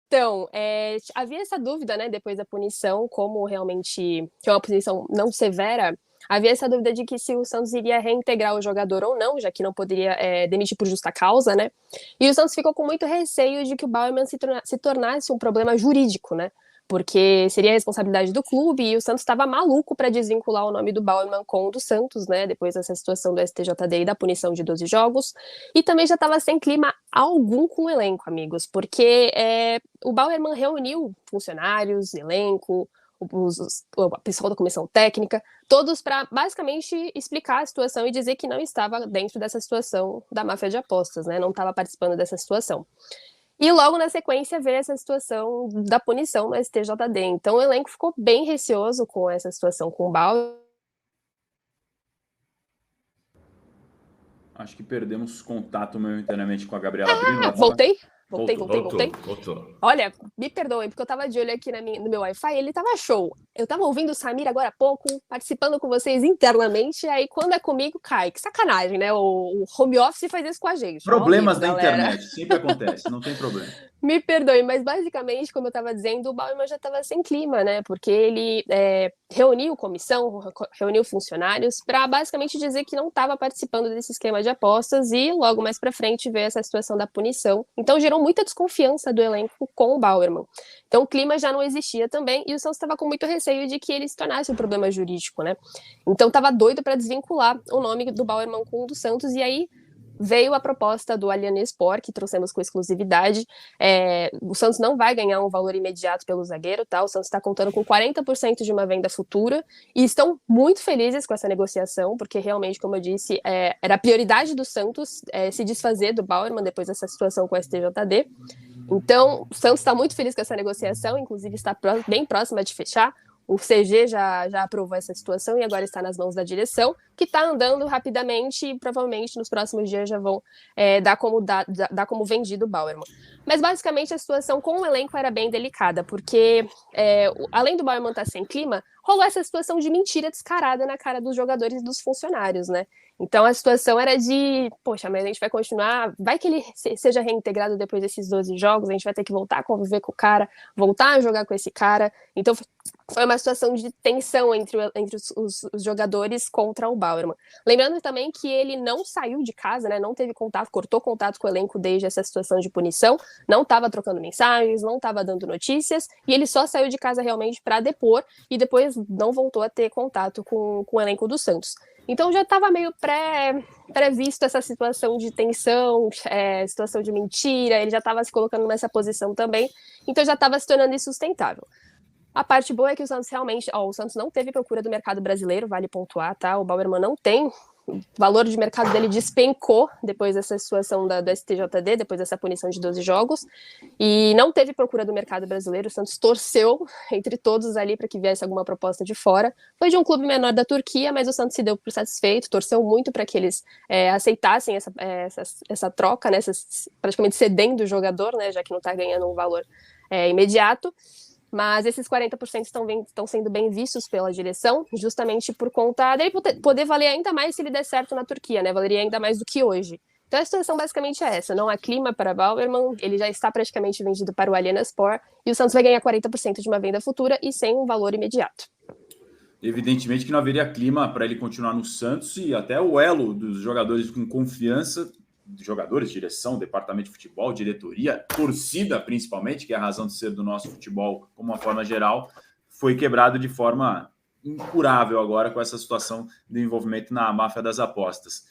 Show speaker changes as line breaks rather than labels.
Então, havia essa dúvida, né, depois da punição, como realmente que é uma punição não severa, havia essa dúvida de que se o Santos iria reintegrar o jogador ou não, já que não poderia demitir por justa causa, né? E o Santos ficou com muito receio de que o Bauerman se tornasse um problema jurídico, né? Porque seria a responsabilidade do clube e o Santos estava maluco para desvincular o nome do Bauerman com o do Santos, né? Depois dessa situação do STJD e da punição de 12 jogos. E também já estava sem clima algum com o elenco, amigos, porque o Bauerman reuniu funcionários, elenco, a pessoal da comissão técnica, todos para basicamente explicar a situação e dizer que não estava dentro dessa situação da máfia de apostas, né? Não estava participando dessa situação. E logo na sequência veio essa situação da punição no STJD. Então o elenco ficou bem receoso com essa situação com o Bauer.
Acho que perdemos contato momentaneamente com a Gabriela Brino. Ela tava...
Voltei?
Voltou.
Olha, me perdoem, porque eu tava de olho aqui no meu Wi-Fi e ele tava show. Eu tava ouvindo o Samir agora há pouco, participando com vocês internamente, aí quando é comigo, cai. Que sacanagem, né? O home office faz isso com a gente.
Problemas da internet, sempre acontece, não tem problema.
Me perdoe, mas basicamente, como eu estava dizendo, o Bauerman já estava sem clima, né? Porque ele reuniu comissão, reuniu funcionários para basicamente dizer que não estava participando desse esquema de apostas e logo mais para frente veio essa situação da punição. Então gerou muita desconfiança do elenco com o Bauerman. Então o clima já não existia também e o Santos estava com muito receio de que ele se tornasse um problema jurídico, né? Então estava doido para desvincular o nome do Bauerman com o do Santos e aí veio a proposta do Allianz Sport, que trouxemos com exclusividade. O Santos não vai ganhar um valor imediato pelo zagueiro, tá? O Santos está contando com 40% de uma venda futura e estão muito felizes com essa negociação, porque realmente, como eu disse, era a prioridade do Santos se desfazer do Bauerman depois dessa situação com o STJD. Então, o Santos está muito feliz com essa negociação, inclusive está bem próxima de fechar. O CG já aprovou essa situação e agora está nas mãos da direção, que está andando rapidamente e provavelmente nos próximos dias já vão dar como vendido o Bauerman. Mas basicamente a situação com o elenco era bem delicada, porque além do Bauerman estar sem clima, rolou essa situação de mentira descarada na cara dos jogadores e dos funcionários, né? Então a situação era de, poxa, mas a gente vai continuar, vai que ele seja reintegrado depois desses 12 jogos, a gente vai ter que voltar a conviver com o cara, voltar a jogar com esse cara. Então foi uma situação de tensão entre os jogadores contra o Bauerman. Lembrando também que ele não saiu de casa, né? Não teve contato, cortou contato com o elenco desde essa situação de punição, não estava trocando mensagens, não estava dando notícias, e ele só saiu de casa realmente para depor e depois não voltou a ter contato com o elenco do Santos. Então já estava meio previsto essa situação de tensão, situação de mentira, ele já estava se colocando nessa posição também, então já estava se tornando insustentável. A parte boa é que o Santos realmente, o Santos não teve procura do mercado brasileiro, vale pontuar, tá? O Bauerman não tem, o valor de mercado dele despencou depois dessa situação do STJD, depois dessa punição de 12 jogos, e não teve procura do mercado brasileiro. O Santos torceu entre todos ali para que viesse alguma proposta de fora. Foi de um clube menor da Turquia, mas o Santos se deu por satisfeito, torceu muito para que eles aceitassem essa troca, né, praticamente cedendo o jogador, né, já que não está ganhando um valor imediato. Mas esses 40% estão sendo bem vistos pela direção, justamente por conta dele poder valer ainda mais se ele der certo na Turquia, né? Valeria ainda mais do que hoje. Então a situação basicamente é essa, não há clima para Bauerman, ele já está praticamente vendido para o Allianz Sport, e o Santos vai ganhar 40% de uma venda futura e sem um valor imediato.
Evidentemente que não haveria clima para ele continuar no Santos e até o elo dos jogadores com confiança, jogadores, direção, departamento de futebol, diretoria, torcida principalmente, que é a razão de ser do nosso futebol como uma forma geral, foi quebrado de forma incurável agora com essa situação de envolvimento na máfia das apostas.